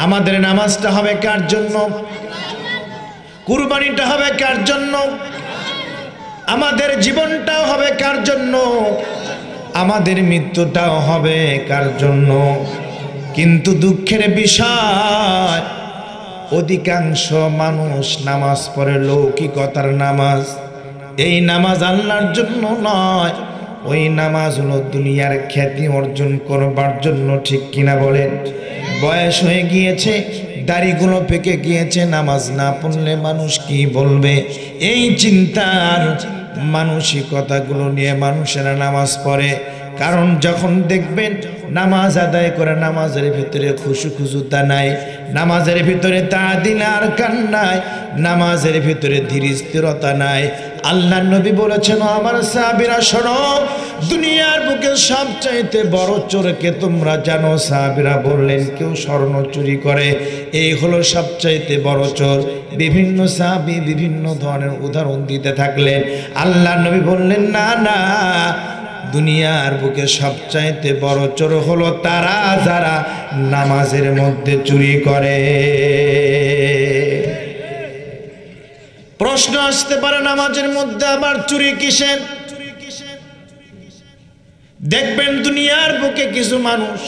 আমাদের নামাজটা হবে কার জন্য? কুরবানিটা হবে কার জন্য? আমাদের জীবনটাও হবে কার জন্য? আমাদের মৃত্যুটাও হবে কার জন্য? কিন্তু দুঃখের বিষয়, অধিকাংশ মানুষ নামাজ পড়ে লৌকিকতার নামাজ। এই নামাজ আল্লাহর জন্য নয়, ওই নামাজ হলো দুনিয়ার খ্যাতি অর্জন করবার জন্য। ঠিক কিনা বলেন? বয়স হয়ে গিয়েছে, দাড়িগুলো পেকে গিয়েছে, নামাজ না পড়লে মানুষ কি বলবে, এই চিন্তার মানসিকতাগুলো নিয়ে মানুষেরা নামাজ পড়ে। কারণ যখন দেখবেন নামাজ আদায় করে নামাজের ভিতরে খুশুখুজুতা নাই, নামাজের ভিতরে তাআদিল আর কান নাই, নামাজের ভিতরে ধীর স্থিরতা নাই। আল্লাহ নবী বলেছেন, আমার সাহাবীরা শোনো, দুনিয়ার বুকে সবচাইতে বড় চোরকে তোমরা জানো? সাহাবীরা বললেন, কেউ স্বর্ণ চুরি করে, এই হলো সবচাইতে বড় চোর। বিভিন্ন সাহাবী বিভিন্ন ধরনের উদাহরণ দিতে থাকলেন। আল্লাহ নবী বললেন, না না, দুনিয়ার বুকে সবচাইতে বড় চোর হলো তারা যারা নামাজের মধ্যে চুরি করে। প্রশ্ন আসতে পারে, নামাজের মধ্যে আবার চুরি কিসের? দেখবেন দুনিয়ার বুকে কিছু মানুষ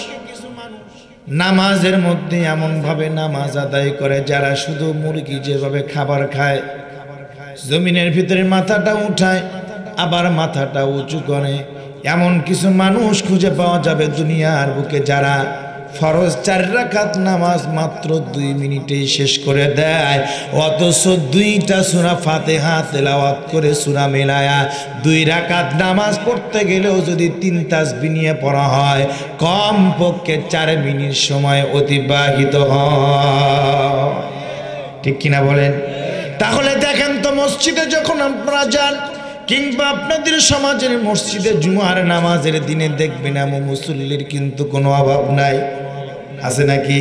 নামাজের মধ্যে এমন ভাবে নামাজ আদায় করে, যারা শুধু মুরগি যেভাবে খাবার খায়, জমিনের ভিতরে মাথাটা উঠায় আবার মাথাটা উঁচু করে, এমন কিছু মানুষ খুঁজে পাওয়া যাবে দুনিয়ার বুকে, যারা ফরজ 4 রাকাত নামাজ মাত্র 2 মিনিটেই শেষ করে দেয়, অথচ 2টা সূরা ফাতিহা তেলাওয়াত করে সূরা মিলায়া 2 রাকাত নামাজ পড়তে গেলেও যদি 3 তাসবিহ নিয়ে পড়া হয়, কম পক্ষে 4 মিনিট সময় অতিবাহিত হয়। ঠিক কিনা বলেন? তাহলে দেখেন তো, মসজিদে যখন আপনারা যান কিংবা আপনাদের সমাজের মসজিদে জুমার নামাজের দিনে দেখবেন এমন মুসল্লির কিন্তু কোনো অভাব নাই, আছে নাকি?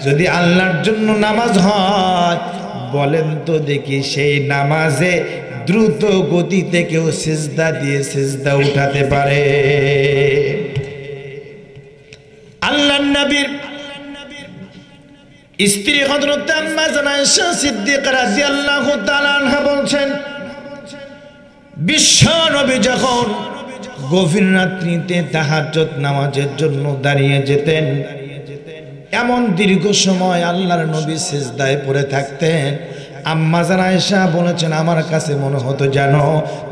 যদি আল্লাহর জন্য নামাজ হয়, বলেন তো দেখি, সেই নামাজে দ্রুত গতিতে কেউ সিজদা দিয়ে সিজদা উঠাতে পারে? আল্লাহর নবীর স্ত্রী হযরত আম্মা আয়েশা সিদ্দিকা রাদিয়াল্লাহু তাআলা আনহা বলছেন, বিশ্ব নবী যখন গভীর রাত্রিতে তাহাজ্জুদ নামাজের জন্য দাঁড়িয়ে যেতেন, এমন দীর্ঘ সময় আল্লাহর নবী সিজদায় পড়ে থাকতেন। আম্মা আয়েশা বলেছেন, আমার কাছে মনে হতো যেন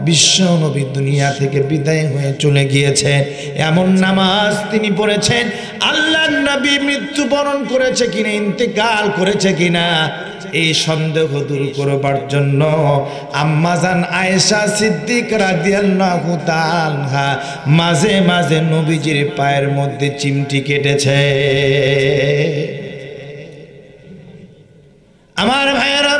বিশ্ব নবী দুনিয়া থেকে বিদায় হয়ে চলে গিয়েছেন। এমন নামাজ তিনি পড়েছেন। আল্লাহর নবী মৃত্যুবরণ করেছে কিনা, ইন্তেকাল করেছে কিনা, এই সন্দেহ দূর করবার জন্য আম্মা জান আয়েশা সিদ্দিকা রাদিয়াল্লাহু তাআলা মাঝে মাঝে নবীজির পায়ের মধ্যে চিমটি কেটেছে। আমার ভাইয়েরা,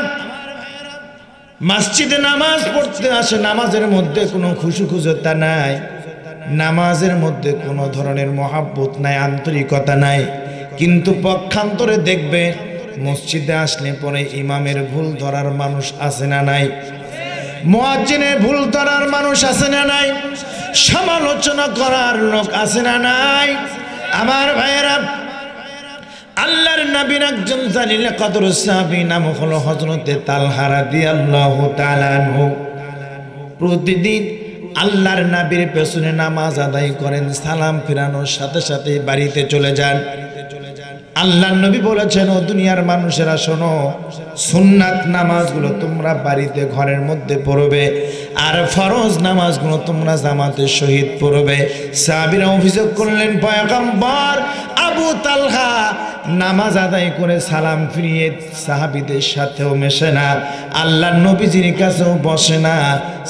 মসজিদে নামাজ পড়তে আসে, নামাজের মধ্যে কোনো খুশুখুজুতা নাই, নামাজের মধ্যে কোনো ধরনের মহাব্বত নাই, আন্তরিকতা নাই। কিন্তু পক্ষান্তরে দেখবে মসজিদে আসলে পরে ইমামের ভুল ধরার মানুষ আছে না নাই? মুয়াজ্জিনের ভুল ধরার মানুষ আছে না নাই? সমালোচনা করার লোক আছে না নাই? আমার ভাইয়েরা, আল্লাহর নবীর একজন জালিল কদর সাহাবী নাম হলো হযরতে তালহা রাদিয়াল্লাহু তাআলা আনহু। প্রতিদিন আল্লাহর নবীর পেছনে নামাজ আদায় করেন, সালাম ফিরানোর সাথে সাথে বাড়িতে চলে যান। আল্লাহর নবী বলেছেন, ও দুনিয়ার মানুষেরা শোনো, সুন্নাত নামাজগুলো তোমরা বাড়িতে ঘরের মধ্যে পড়বে, আর ফরজ নামাজগুলো তোমরা জামাতের সহিত পড়বে। সাহাবীরা অভিযোগ করলেন, পয়গম্বর, আবু তালহা নামাজ আদায় করে সালাম ফিরিয়ে সাহাবীদের সাথেও মেশে না, আল্লাহর নবীজির কাছেও বসে না,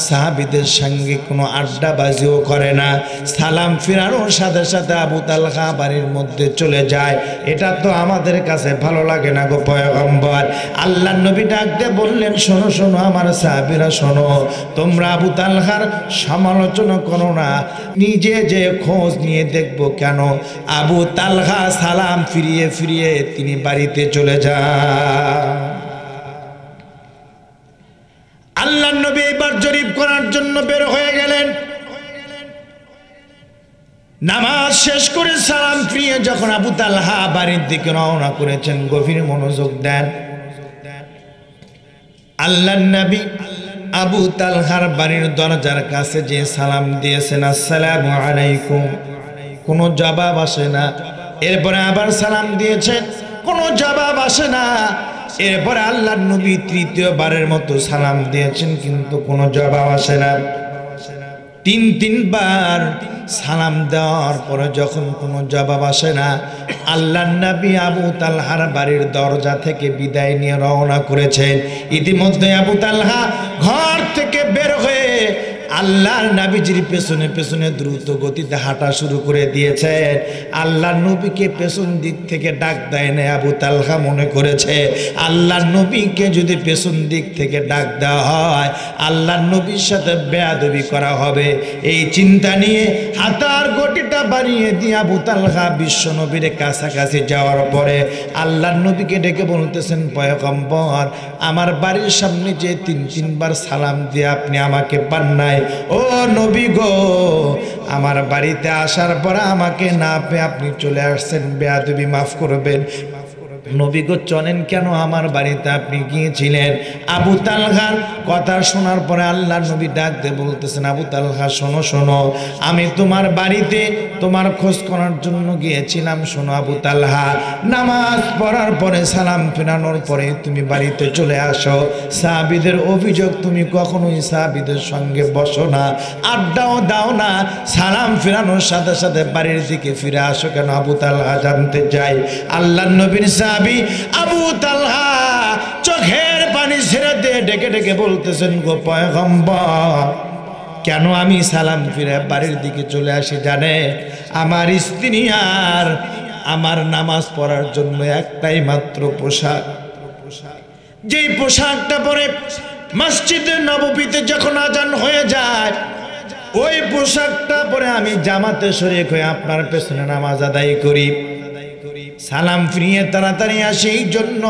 সাহাবীদের সঙ্গে কোনো আড্ডাবাজিও করে না, সালাম ফিরানোর সাথে সাথে আবু তালহা বাড়ির মধ্যে চলে যায়। এটা তো আমাদের কাছে ভালো লাগে না গো পয়গম্বর। আল্লাহর নবী ডাক দিয়ে বললেন, শোনো শোনো আমার সাহাবীরা শোনো, তোমরা আবু তালহার সমালোচনা করো না, নিজে যে খোঁজ নিয়ে দেখবো কেন আবু তালহা সালাম ফিরিয়ে ফিরিয়ে তিনি বাড়িতে চলে যান। আল্লাহর নবী এবার জরিপ করার জন্য বের হয়ে গেলেন। নামাজ শেষ করে সালাম ফিরিয়ে যখন আবু তালহা বাড়ির দিকে রওনা করেছেন, গভীর মনোযোগ দেন। আল্লাহর নবী আবু তালহার বাড়ির দরজার কাছে যে সালাম দিয়েছেন, আসসালামু আলাইকুম, কোনো জবাব আসে না। এরপরে আবার সালাম দিয়েছেন, কোনো জবাব আসে না। এরপরে আল্লাহর নবী তৃতীয়বারের মতো সালাম দিয়েছেন, কিন্তু কোনো জবাব আসে না। তিনবার সালাম দেওয়ার পরে যখন কোনো জবাব আসে না, আল্লাহর নবী আবু তালহার বাড়ির দরজা থেকে বিদায় নিয়ে রওনা করেছেন। ইতিমধ্যে আবু তালহা ঘর থেকে বের হয়ে আল্লাহর নবীজির পেছনে পেছনে দ্রুত গতিতে হাঁটা শুরু করে দিয়েছেন। আল্লাহর নবীকে পেছন দিক থেকে ডাক দেয় না। আবু তালহা মনে করেছে আল্লাহর নবীকে যদি পেছন দিক থেকে ডাক দেওয়া হয়, আল্লাহর নবীর সাথে বেয়াদবি করা হবে। এই চিন্তা নিয়ে হাঁটার গতিটা বাড়িয়ে দিয়ে আবু তালহা বিশ্ব নবীর কাছাকাছি যাওয়ার পরে আল্লাহর নবীকে ডেকে বলতেছেন, পয়গম্বর, আমার বাড়ির সামনে যে তিনবার সালাম দিয়ে আপনি আমাকে পান নাই, ও নবী গো, আমার বাড়িতে আসার পর আমাকে না পেয়ে আপনি চলে আসছেন, বেয়াদবি মাফ করবেন। নবী গো, চলেন কেন, আমার বাড়িতে আপনি গিয়েছিলেন। আবু তালহার কথা শোনার পরে আল্লাহর নবী ডাক দিয়ে বলতেছেন, আবু তালহা শোনো শোনো, আমি তোমার বাড়িতে তোমার খোঁজ করার জন্য গিয়েছিলাম। শোনো আবু তালহা, নামাজ পড়ার পরে সালাম ফেরানোর পরে তুমি বাড়িতে চলে আসো। সাহাবীদের অভিযোগ, তুমি কখনোই সাহাবীদের সঙ্গে বসো না, আড্ডাও দাও না, সালাম ফেরানোর সাথে সাথে বাড়ির দিকে ফিরে আসো কেন? আবু তালহা জানতে চাই। আল্লাহর নবীর সাহাবী আবু তালহা চোখের পানি ছেড়ে দিয়ে ডেকে ডেকে বলতেছেন, গো পয়গম্বর, কেন আমি সালাম ফিরে বাড়ির দিকে চলে আসি জানে? আমার স্ত্রী আর আমার নামাজ পড়ার জন্য একটাই মাত্র পোশাক, যেই পোশাকটা পরে মসজিদে নববীতে যখন আজান হয়ে যায়, ওই পোশাকটা পরে আমি জামাতে শরীক হয়ে আপনার পেছনে নামাজ আদায় করি। সালাম ফিরিয়ে তাড়াতাড়ি আসি, এই জন্য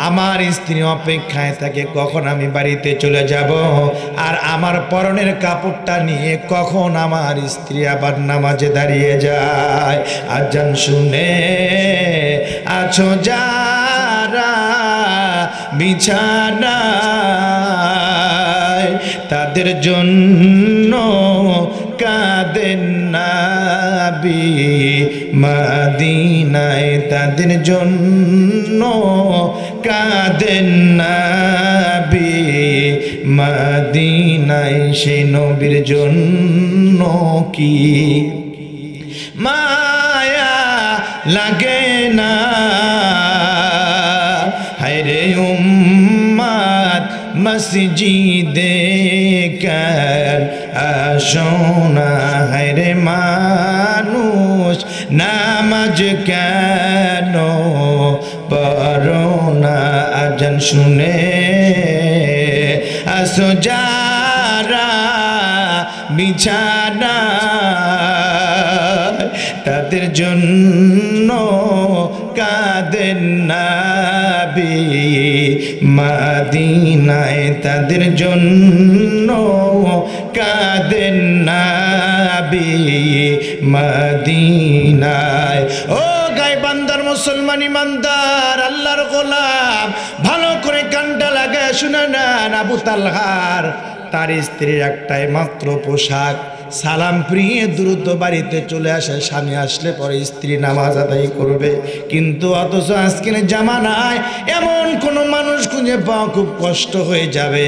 আমার স্ত্রী অপেক্ষায় থাকে কখন আমি বাড়িতে চলে যাব, আর আমার পরনের কাপড়টা নিয়ে কখন আমার স্ত্রী আবার নামাজে দাঁড়িয়ে যায়। আজান শুনে আছো যারা বিছানায়, তাদের জন্য কাঁদেন নবী মদিনায়, তাদের জন্য কাঁদেন নবী মদিনায়, সেই নবীর জন্য কি মায়া লাগে না? হায়রে উম্মত মসজিদে কেন আসো না? হায়রে মানুষ নামাজ কেন পড়ো না? আজান শুনে আসো যারা বিছানা, তাদের জন্য কাঁদেন নবী মদিনায়, তাদের জন্য কাঁদেন নবী মদিনায়। ও গায়বান্দার মুসলমান ইমানদার আল্লাহর গোলাম, ভালো করে কানটা লাগায় শুনে নেন। আবু তালহার তার স্ত্রীর একটাই মাত্র পোশাক, সালাম ফিরিয়ে দ্রুত বাড়িতে চলে আসে। স্বামী আসলে পরে স্ত্রী নামাজ আদায় করবে, কিন্তু অথচ আজকের জামানায় এমন কোন মানুষ খুঁজে পাওয়া খুব কষ্ট হয়ে যাবে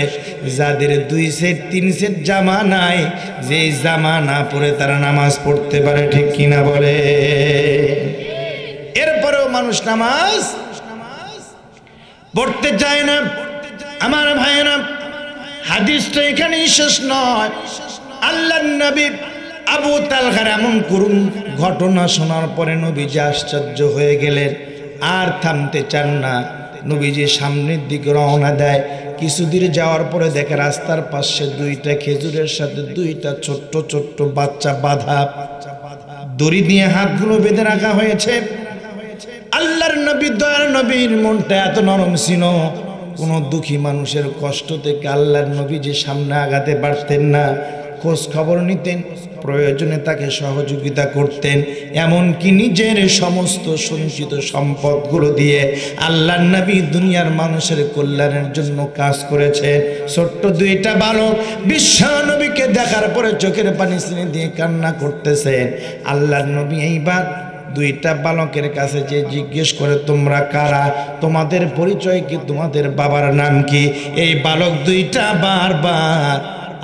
যাদের 2 সেট 3 সেট জামা নাই, যে জামা না পরে তারা নামাজ পড়তে পারে, ঠিক কিনা বলে? এরপরেও মানুষ নামাজ পড়তে চায় না। আমার ভাইয়েরা, হাদিসটা এখানেই শেষ নয়। আল্লাহর নবী আবু তালহার এমন করুণ ঘটনা শোনার পরে নবীজি আশ্চর্য হয়ে গেলেন, আর থামতে চান না। নবীজি সামনের দিকে রওনা দেয়। কিছুদূর যাওয়ার পরে দেখে রাস্তার পাশে 2টা খেজুরের সাথে 2টা ছোট্ট ছোট্ট বাচ্চা বাঁধা, দড়ি দিয়ে হাতগুলো বেঁধে রাখা হয়েছে। আল্লাহর নবী, দয়ার নবীর মনটা এত নরম ছিল, কোন দুঃখী মানুষের কষ্ট থেকে আল্লাহর নবী যে সামনে আগাতে পারতেন না, খোঁজ খবর নিতেন, প্রয়োজনে তাকে সহযোগিতা করতেন। এমনকি নিজের সমস্ত সঞ্চিত সম্পদগুলো দিয়ে আল্লাহর নবী দুনিয়ার মানুষের কল্যাণের জন্য কাজ করেছেন। ছোট্ট দুইটা বালক বিশ্ব নবীকে দেখার পরে চোখের পানি ছিনে দিয়ে কান্না করতেছেন। আল্লাহর নবী এইবার দুইটা বালকের কাছে যে জিজ্ঞেস করে, তোমরা কারা, তোমাদের পরিচয় কি, তোমাদের বাবার নাম কি? এই বালক দুইটা বারবার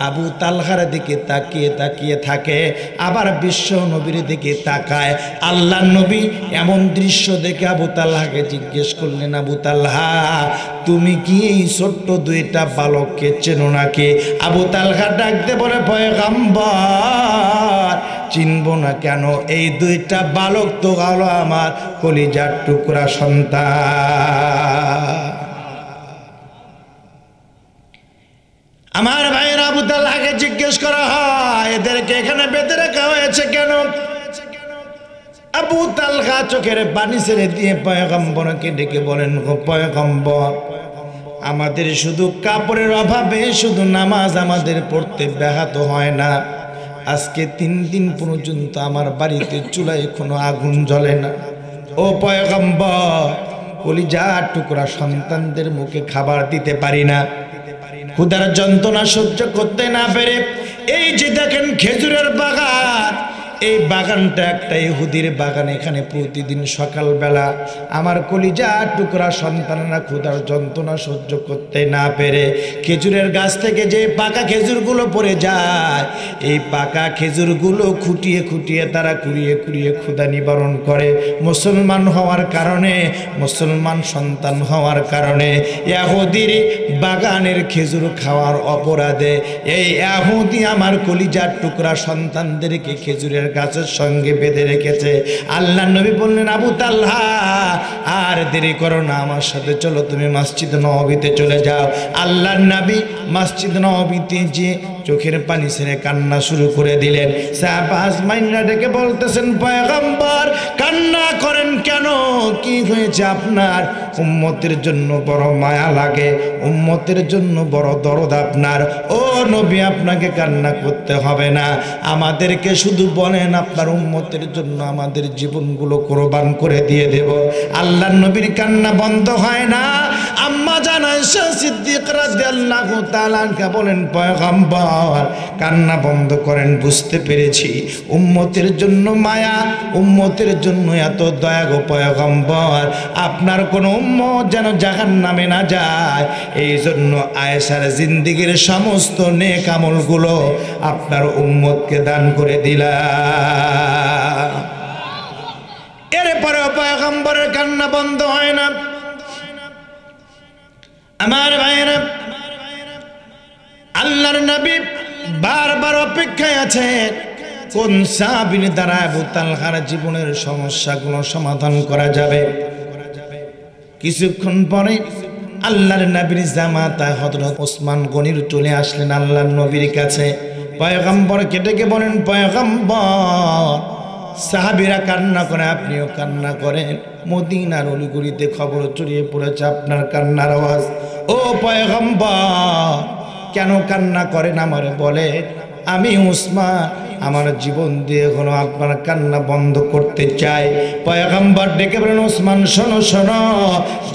আবু তালহার দিকে তাকিয়ে থাকে, আবার বিশ্ব নবীর দিকে তাকায়। আল্লাহর নবী এমন দৃশ্য দেখে আবু তালহাকে জিজ্ঞেস করলেন, আবু তালহা তুমি কি এই ছোট্ট দুইটা বালককে চেনো নাকি? আবু তালহা ডাকতে বলে, পয়গম্বর চিনব না কেন, এই দুইটা বালক তো হলো আমার কলিজার টুকরা সন্তান। আমার ভাইয়ের আবু তালহাকে জিজ্ঞেস করা হয়, এদেরকে এখানে বেঁধে রাখা হয়েছে কেন? আবু তালহা চোখের পানি ছেড়ে দিয়ে পয়গম্বরকে ডেকে বলেন, গো পয়গম্বর, আমাদের শুধু কাপড়ের অভাবে শুধু নামাজ আমাদের পড়তে ব্যাহত হয় না। আজকে 3 দিন পর্যন্ত আমার বাড়িতে চুলায় কোনো আগুন জ্বলে না। ও পয়গম্বর, কলিজার টুকরা সন্তানদের মুখে খাবার দিতে পারি না। ক্ষুধার যন্ত্রণা সহ্য করতে না পেরে এই যে দেখেন খেজুরের বাগান, এই বাগানটা একটা ইহুদির বাগান। এখানে প্রতিদিন সকালবেলা আমার কলিজার টুকরা সন্তানরা ক্ষুধার যন্ত্রণা সহ্য করতে না পেরে খেজুরের গাছ থেকে যে পাকা খেজুরগুলো পড়ে যায়, এই পাকা খেজুরগুলো খুঁটিয়ে তারা কুড়িয়ে ক্ষুধা নিবারণ করে। মুসলমান হওয়ার কারণে, মুসলমান সন্তান হওয়ার কারণে ইহুদির বাগানের খেজুর খাওয়ার অপরাধে এই ইহুদি আমার কলিজার টুকরা সন্তানদেরকে খেজুরের গাছের সঙ্গে বেঁধে রেখেছে। আল্লাহ নবী বললেন, আবু তালহা আর দেরি করো না, আমার সাথে চলো, তুমি মসজিদ নববীতে চলে যাও। আল্লাহর নবী মসজিদ নববীতে যে চোখের পানি ছেড়ে কান্না শুরু করে দিলেন। সাহাবাজ মাইনরা ডেকে বলতেছেন, পয়গম্বর কান্না করেন কেন, কি হয়েছে আপনার? উম্মতের জন্য বড় মায়া লাগে, উম্মতের জন্য বড় দরদ আপনার। ও নবী, আপনাকে কান্না করতে হবে না, আমাদেরকে শুধু বলেন আপনার উম্মতের জন্য আমাদের জীবনগুলো কোরবান করে দিয়ে দেব। আল্লাহর নবীর কান্না বন্ধ হয় না। আম্মা জান আয়েশা সিদ্দিকা রাদিয়াল্লাহু তাআলা আনহা বলেন, পয়গম্বর কান্না বন্ধ করেন, বুঝতে পেরেছি উম্মতের জন্য মায়া, উম্মতের জন্য এত দয়া গো পয়গম্বর, আপনার কোন উম্মত যেন জাহান্নামে না যায়, এই জন্য আয়েশার জিন্দেগীর সমস্ত নেক আমলগুলো আপনার উম্মতকে দান করে দিলাম। এরপরে পয়গম্বরের কান্না বন্ধ হয় না। আমার ভাইয়েরা, আল্লাহর নবী বারবার অপেক্ষায় আছেন কোন সাহাবীর দ্বারা আবু তালহার জীবনের সমস্যাগুলো সমাধান করা যাবে। কিছুক্ষণ পরে আল্লাহর নবীর জামাতা হযরত ওসমান গনির চলে আসলেন আল্লাহর নবীর কাছে। পয়গম্বরকে ডেকে বলেন, পয়গম্বর সাহাবীরা কান্না করে, আপনিও কান্না করেন, মদিনার অলিগলিতে খবর ছড়িয়ে পড়েছে আপনার কান্নার আওয়াজ। ও পয়গম্বর কেন কান্না করেন আমারে বলে। আমি উসমান আমার জীবন দিয়ে হলো আপনার কান্না বন্ধ করতে চাই। পয়গম্বর ডেকে বলেন, ওসমান শোনো শোনো,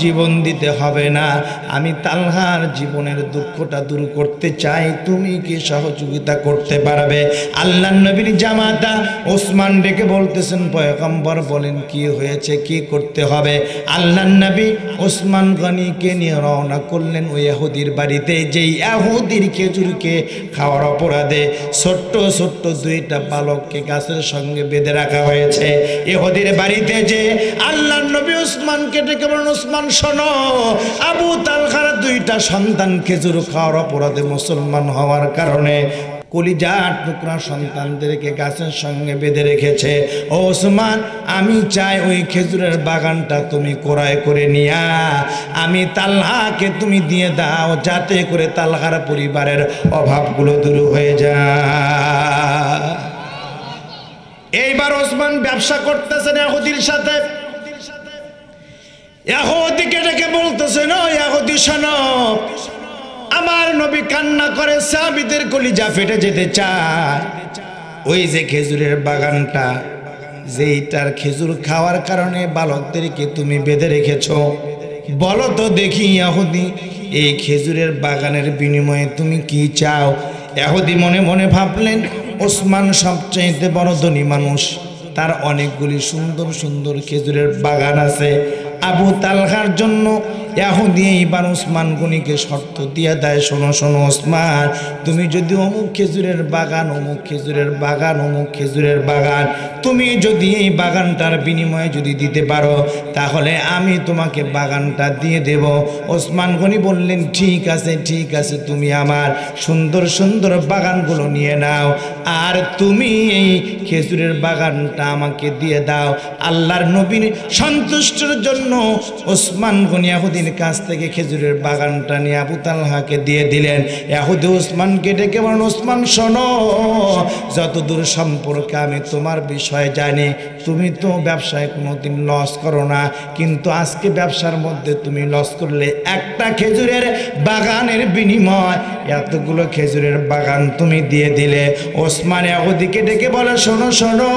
জীবন দিতে হবে না, আমি তালহার জীবনের দুঃখটা দূর করতে চাই, তুমি কি সহযোগিতা করতে পারবে? আল্লাহর নবীর জামাতা ওসমান ডেকে বলতেছেন, পয়গম্বর বলেন কি হয়েছে, কি করতে হবে? আল্লাহর নবী ওসমান গনিকে নিয়ে রওনা করলেন ওই ইহুদির বাড়িতে, যেই ইহুদির খেজুরকে খাওয়ার অপরাধে ছোট্ট ছোট্ট দুইটা বালককে গাছের সঙ্গে বেঁধে রাখা হয়েছে। ইহুদির বাড়িতে যে আল্লাহর নবী ওসমানকে ডেকে বলেন, ওসমান শোনো, আবু তালহার দুইটা সন্তান খেজুর খাওয়ার অপরাধে মুসলমান হওয়ার কারণে কলিজার টুকরা সন্তানদেরকে গাছের সঙ্গে বেঁধে রেখেছে। ও ওসমান, আমি চাই ওই খেজুরের বাগানটা তুমি ক্রয় করে নিয়া আমি তালহাকে তুমি দিয়ে দাও, যাতে করে তালহার পরিবারের অভাবগুলো দূর হয়ে যায়। এইবার ওসমান ব্যবসা করতেছেন ইহুদির সাথে। ইহুদিকে ডেকে বলতেছেন, ও ইহুদি শোনো, আমার নবী কান্না করে, সাহাবীদের কলিজা ফেটে যেতে চায়, ওই যে খেজুরের বাগানটা, যেইটার খেজুর খাওয়ার কারণে বালকদেরকে তুমি বেঁধে রেখেছ, বলো তো দেখি ইহুদি, এই খেজুরের বাগানের বিনিময়ে তুমি কি চাও? ইহুদি মনে মনে ভাবলেন, ওসমান সবচাইতে বড় ধনী মানুষ, তার অনেকগুলি সুন্দর সুন্দর খেজুরের বাগান আছে। আবু তালহার জন্য ইহুদি এইবার ওসমান গনিকে শর্ত দিয়ে দেয়, শোনো শোনো ওসমান, তুমি যদি অমুক খেজুরের বাগান, অমুক খেজুরের বাগান, অমুক খেজুরের বাগান, তুমি যদি এই বাগানটার বিনিময়ে যদি দিতে পারো, তাহলে আমি তোমাকে বাগানটা দিয়ে দেব। ওসমান গনি বললেন, ঠিক আছে ঠিক আছে, তুমি আমার সুন্দর সুন্দর বাগানগুলো নিয়ে নাও, আর তুমি এই খেজুরের বাগানটা আমাকে দিয়ে দাও। আল্লাহর নবীর সন্তুষ্টির জন্য ওসমান গনি ইহুদির কাছ থেকে খেজুরের বাগানটা নিয়ে আবু তালহাকে দিয়ে দিলেন। ইহুদি ওসমানকে ডেকে বলেন, ওসমান শোনো, যতদূর সম্পর্কে আমি তোমার বিষয় জানি, তুমি তো ব্যবসায় কোনোদিন লস করো না, কিন্তু আজকে ব্যবসার মধ্যে তুমি লস করলে। একটা খেজুরের বাগানের বিনিময় এতগুলো খেজুরের বাগান তুমি দিয়ে দিলে। ওসমান ইহুদিকে ডেকে বলে, শোনো শোনো,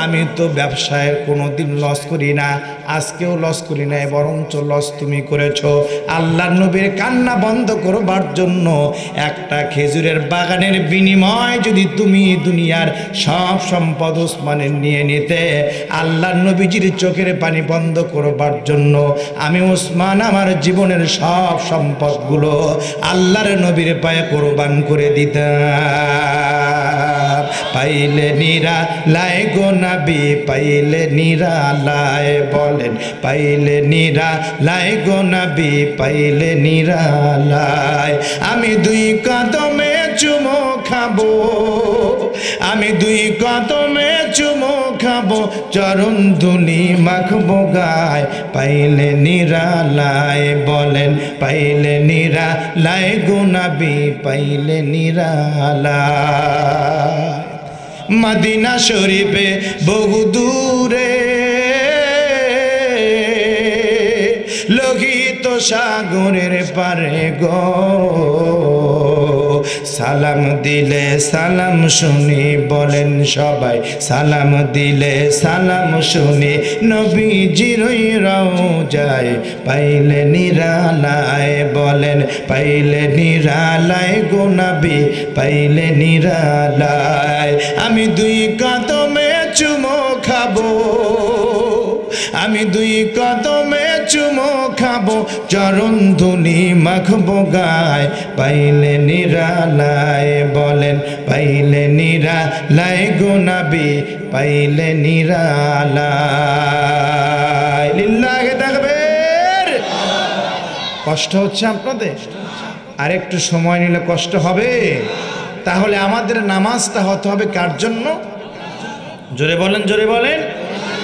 আমি তো ব্যবসায় কোনোদিন লস করি না, আজকেও লস করি না, বরঞ্চ লস তুমি করেছো। আল্লাহর নবীর কান্না বন্ধ করবার জন্য একটা খেজুরের বাগানের বিনিময় যদি তুমি দুনিয়ার সব সম্পদ ওসমানের নিয়ে নিতে, আল্লাহর নবীজির চোখের পানি বন্ধ করবার জন্য আমি ওসমান আমার জীবনের সব সম্পদগুলো আল্লাহর নবীর পায়ে কোরবান করে দিতাম। পাইলে নিরালায় গো নবী, পাইলে নিরালায়, বলেন পাইলে নিরালায় গো নবী, পাইলে নিরালায়। আমি দুই কদমে চুমো খাবো, আমি দুই কদমে চুমো খাবো, চরণ ধুলি মাখবো গায়, পাইলে নিরালায়, বলেন পাইলে নিরালায় গো নবী, পাইলে নিরালায়। মদিনা শরীফে বহু দূরে লোহিত সাগরের পারে গো, সালাম দিলে সালাম শুনি, বলেন সবাই সালাম দিলে সালাম শুনি, নবীজির রওজায় পাইলে নিরালায়, বলেন পাইলে নিরালায় গো নবী, পাইলে নিরালায়। আমি দুই কদমে চুমো খাবো, আমি দুই কদমে চুমো খাবো, চরণ ধুলি মাখবো গায়, পাইলে নিরালায়, বলেন পাইলে নিরালায় গো নবী, পাইলে নিরালায়। লিল্লাহি তাকবীর। কষ্ট হচ্ছে আপনাদের? আর একটু সময় নিলে কষ্ট হবে। তাহলে আমাদের নামাজটা হতে হবে কার জন্য? জোরে বলেন, জোরে বলেন।